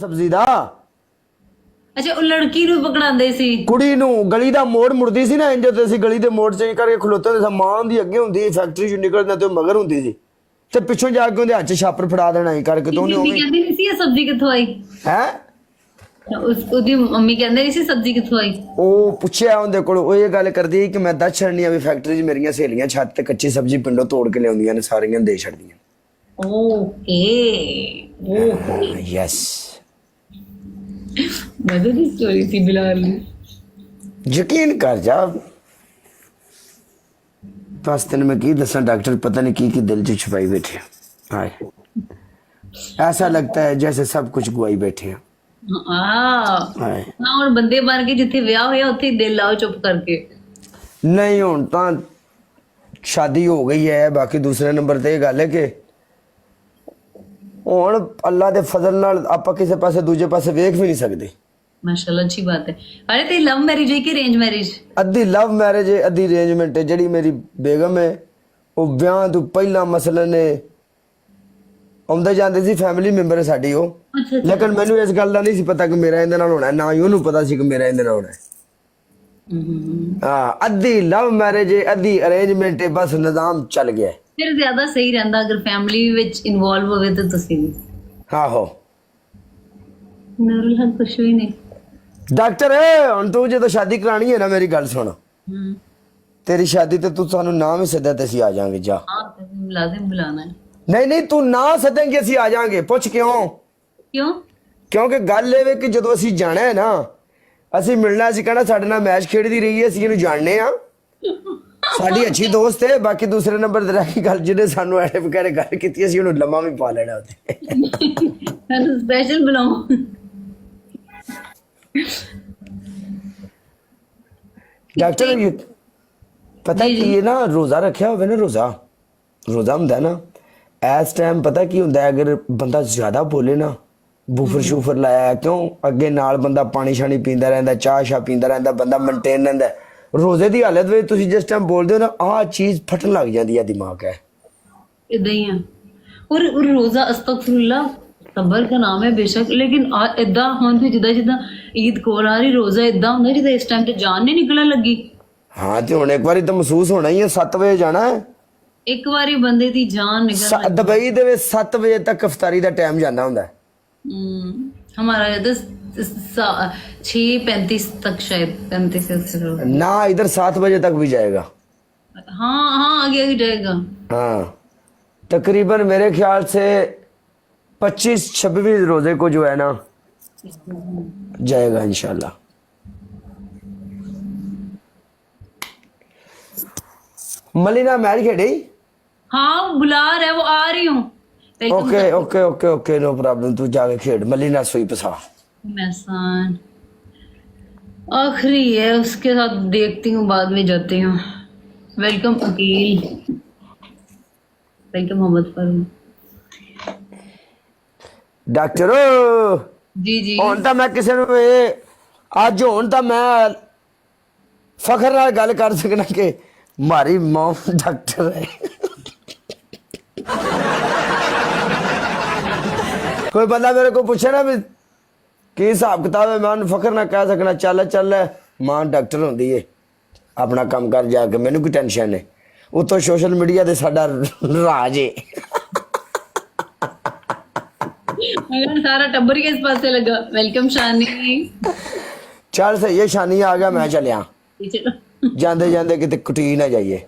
ਸਬਜ਼ੀ ਦਾ। ਅੱਛਾ ਉਹ ਲੜਕੀ ਨੂੰ ਪਕੜਾਉਂਦੇ ਸੀ, ਕੁੜੀ ਨੂੰ ਗਲੀ ਦਾ ਮੋੜ ਮੁੜਦੀ ਸੀ ਨਾ, ਇੰਜ ਤੇ ਅਸੀਂ ਗਲੀ ਦੇ ਮੋੜ ਚੇਂਜ ਕਰਕੇ ਖਲੋਤੇ ਹੁੰਦੇ ਸੀ। ਮਾਂ ਦੀ ਅੱਗੇ ਹੁੰਦੀ ਫੈਕਟਰੀ ਚੋਂ ਨਿਕਲਦਾ ਤੇ ਉਹ ਮਗਰ ਹੁੰਦੀ ਸੀ, ਤੇ ਪਿੱਛੋਂ ਜਾ ਕੇ ਉਹਦੇ ਹੱਥ 'ਚ ਛਾਪਰ ਫੜਾ ਦੇਣਾ ਹੀ ਕਰਕੇ। ਤੋਂ ਬੀਬੀ ਕਹਿੰਦੀ ਨਹੀਂ ਸੀ ਇਹ ਸਬਜ਼ੀ ਕਿੱਥੋਂ ਆਈ ਹੈ ਉਹਦੀ ਮੰਮੀ ਕਹਿੰਦੇ ਨਹੀਂ ਸੀ ਸਬਜ਼ੀ ਕਿੱਥੋਂ ਆਈ। ਉਹ ਪੁੱਛਿਆ ਉਹਦੇ ਕੋਲ, ਉਹ ਇਹ ਗੱਲ ਕਰਦੀ ਕਿ ਮੈਂ ਦੱਸ ਛੱਡਣੀ ਆ ਵੀ ਫੈਕਟਰੀ 'ਚ ਮੇਰੀਆਂ ਸਹੇਲੀਆਂ ਛੱਤ ਤੇ ਕੱਚੀ ਸਬਜ਼ੀ ਪਿੰਡੋਂ ਤੋੜ ਕੇ ਲਿਆਉਂਦੀਆਂ ਨੇ, ਸਾਰੀਆਂ ਦੇ ਛੱਡਦੀਆਂ। ਓਕੇ ਯੈਸ ਮਦਰ ਦੀ ਸਟੋਰੀ ਸੀ ਬਿਲਾਲ ਦੀ। ਯਕੀਨ ਕਰ ਜਾ, ਬਸ ਤੈਨੂੰ ਮੈਂ ਕੀ ਦੱਸਾਂ डॉक्टर पता नहीं की दिल च छुपाई बैठे हाय, ऐसा लगता है जैसे सब कुछ गुआई बैठे हैं। हाय ਨਾ ਹੁਣ ਬੰਦੇ ਬਣ ਕੇ ਜਿੱਥੇ ਵਿਆਹ ਹੋਇਆ ਉੱਥੇ ਦਿਲ ਲਾਓ ਚੁੱਪ ਕਰਕੇ। नहीं ਹੁਣ ਤਾਂ शादी हो गई है। बाकी दूसरे नंबर ਤੇ ਇਹ ਗੱਲ ਹੈ ਕਿ ਹੁਣ ਅੱਲਾ ਦੇ ਫਜ਼ਲ ਨਾਲ ਆਪਾਂ ਕਿਸੇ ਪਾਸੇ ਦੂਜੇ ਪਾਸੇ ਵੇਖ ਵੀ ਨਹੀਂ ਸਕਦੇ। ਮਾਸ਼ਾਅੱਲਾ ਅੱਛੀ ਬਾਤ ਹੈ। ਅਰੇ ਤੇ ਲਵ ਮੈਰਿਜ ਹੈ ਕਿ ਅਰੇਂਜ ਮੈਰਿਜ? ਅੱਧੀ ਲਵ ਮੈਰਿਜ ਹੈ ਅੱਧੀ ਅਰੇਂਜਮੈਂਟ ਹੈ। ਜਿਹੜੀ ਮੇਰੀ ਬੇਗਮ ਹੈ ਉਹ ਵਿਆਹ ਤੋਂ ਪਹਿਲਾਂ ਮਸਲਨ ਨੇ ਆਉਂਦੇ ਜਾਂਦੇ ਸੀ, ਫੈਮਿਲੀ ਮੈਂਬਰ ਹੈ ਸਾਡੀ ਉਹ, ਲੇਕਿਨ ਮੈਨੂੰ ਇਸ ਗੱਲ ਦਾ ਨਹੀਂ ਸੀ ਪਤਾ ਕਿ ਮੇਰਾ ਇਹਦੇ ਨਾਲ ਹੋਣਾ, ਨਾ ਹੀ ਉਹਨੂੰ ਪਤਾ ਸੀ ਕਿ ਮੇਰਾ ਇਹਦੇ ਨਾਲ ਹੋਣਾ। ਹਾਂ ਅੱਧੀ ਲਵ ਮੈਰਿਜ ਹੈ ਅੱਧੀ ਅਰੇਂਜਮੈਂਟ ਹੈ, ਬਸ ਨਿਜ਼ਾਮ ਚੱਲ ਗਿਆ। ਫਿਰ ਜ਼ਿਆਦਾ ਸਹੀ ਰਹਿੰਦਾ ਅਗਰ ਫੈਮਿਲੀ ਵਿੱਚ ਇਨਵੋਲਵ ਹੋਵੇ ਤਾਂ ਤੁਸੀਂ ਵੀ। ਆਹੋ ਨੂਰੁਲ ਹਕ ਕੁਛ ਵੀ ਨਹੀਂ। ਡਾਕਟਰ ਹੁਣ ਤੂੰ ਜਦੋਂ ਸ਼ਾਦੀ ਕਰਾਣੀ ਹੈ ਨਾ, ਮੇਰੀ ਗੱਲ ਸੁਣ, ਤੇਰੀ ਸ਼ਾਦੀ ਤੇ ਤੂੰ ਸਾਨੂੰ ਨਾ ਵੀ ਸੱਦਿਆ ਤੇ ਅਸੀਂ ਆ ਜਾਾਂਗੇ। ਜਾ ਹਾਂ ਲਾਜ਼ਮ ਬੁਲਾਣਾ ਹੈ। ਨਹੀਂ ਨਹੀਂ ਤੂੰ ਨਾ ਸੱਦੇਂਗੇ ਅਸੀਂ ਆ ਜਾਾਂਗੇ। ਪੁੱਛ ਕਿਉਂ? ਕਿਉਂ? ਕਿਉਂਕਿ ਗੱਲ ਇਹ ਵੇ ਕਿ ਜਦੋਂ ਅਸੀਂ ਜਾਣਾ ਹੈ ਨਾ, ਅਸੀਂ ਮਿਲਣਾ, ਅਸੀਂ ਕਹਿਣਾ ਸਾਡੇ ਨਾਲ ਮੈਚ ਖੇਡਦੀ ਰਹੀ ਹੈ, ਅਸੀਂ ਇਹਨੂੰ ਜਾਣਦੇ ਆ, ਸਾਡੀ ਅੱਛੀ ਦੋਸਤ ਹੈ। ਬਾਕੀ ਦੂਸਰੇ ਨੰਬਰ ਤੇ ਰਹਿ ਗਈ ਗੱਲ, ਜਿਹਨੇ ਸਾਨੂੰ ਐਡੇ ਵਗੈਰੇ ਗੱਲ ਕੀਤੀ ਅਸੀਂ ਉਹਨੂੰ ਲੰਮਾ ਵੀ ਪਾ ਲੈਣਾ ਉੱਥੇ। ਸਾਨੂੰ ਸਪੈਸ਼ਲ ਬੁਲਾਓ। ਡਾਕਟਰ ਇਹ ਪਤਾ ਕੀ ਹੈ ਨਾ, ਰੋਜ਼ਾ ਰੱਖਿਆ ਹੋਵੇ ਨਾ, ਰੋਜ਼ਾ ਹੁੰਦਾ ਨਾ, ਇਸ ਟਾਈਮ ਪਤਾ ਕੀ ਹੁੰਦਾ, ਅਗਰ ਬੰਦਾ ਜ਼ਿਆਦਾ ਬੋਲੇ ਨਾ, ਬੂਫਰ ਸ਼ੂਫਰ ਲਾਇਆ ਕਿਉਂ, ਅੱਗੇ ਨਾਲ ਬੰਦਾ ਪਾਣੀ ਸ਼ਾਣੀ ਪੀਂਦਾ ਰਹਿੰਦਾ, ਚਾਹ ਸ਼ਾਹ ਪੀਂਦਾ ਰਹਿੰਦਾ, ਬੰਦਾ ਮੇਨਟੇਨ ਰਹਿੰਦਾ। ਰੋਜ਼ੇ ਦੀ ਹਾਲਤ ਵਿੱਚ ਤੁਸੀਂ ਜਿਸ ਟਾਈਮ ਬੋਲਦੇ ਹੋ ਨਾ, ਆਹ ਚੀਜ਼ ਫਟਣ ਲੱਗ ਜਾਂਦੀ ਹੈ ਦਿਮਾਗ ਹੈ। इदा ही है। और रोजा अस्तगफिरुल्लाह सबर का नाम है बेशक, लेकिन इदा हम जिदा जिदा ईद कोल आ रही रोजा इदा होंगे जिदा इस टाइम ते जान नहीं निकलन लगी। हाँ तो हुण एक बारी तो महसूस होना ही है। 7 बजे जाना है, एक बारी बंदे दी जान निकल दुबई दे विच 7 बजे तक इफ्तारी दा टाइम जाना हुंदा है। हमारा इधर 6:35 तक शायद 35 ना, इधर 7 बजे तक भी जाएगा। हाँ हाँ आगे आगे जाएगा। हाँ तकरीबन मेरे ख्याल से 25-26 रोजे को जो है ना जाएगा इंशाल्लाह। मलिना मैच खेड़ी? हाँ बुला रहा है वो, आ रही हूँ। Okay okay okay okay no problem, तू जाके खेड़। मलिना सुई पसा महसान आखिरी है, उसके साथ देखती हूँ, बाद में जाती हूँ। Welcome Akil, welcome Mohammad Farooq. Doctor ji जी ਹੁਣ ਤਾਂ ਮੈਂ ਕਿਸੇ ਨੂੰ ਅੱਜ ਹੁਣ ਤਾਂ ਮੈਂ ਫਖਰ ਨਾਲ ਗੱਲ ਕਰ ਸਕਣਾ ਕਿ ਮਾਰੀ ਮੌਮ ਡਾਕਟਰ ਹੈ। ਕੋਈ ਬੰਦਾ ਮੇਰੇ ਕੋਲ ਪੁੱਛੇ ਨਾ ਵੀ ਕੀ ਹਿਸਾਬ ਕਿਤਾਬ ਹੈ, ਮੈਂ ਉਹਨੂੰ ਫਖਰ ਨਾਲ ਕਹਿ ਸਕਣਾ ਚੱਲ ਚੱਲ ਮਾਂ ਡਾਕਟਰ ਹੁੰਦੀ ਏ, ਆਪਣਾ ਕੰਮ ਕਰ ਜਾ ਕੇ, ਮੈਨੂੰ ਕੋਈ ਟੈਨਸ਼ਨ ਨਹੀਂ। ਉਤੋਂ ਸੋਸ਼ਲ ਮੀਡੀਆ ਤੇ ਸਾਡਾ ਰਾਜ ਏ। सारा टब्बर के इस पास से लगा। वेलकम शानी। ਚੱਲ ਸਹੀ ਹੈ, ਸ਼ਾਨੀ ਆ ਗਿਆ, ਮੈਂ ਚੱਲਿਆ। चलो ਜਾਂਦੇ ਜਾਂਦੇ ਕਿਤੇ ਕੁਟੀ ਨਾ ਜਾਈਏ।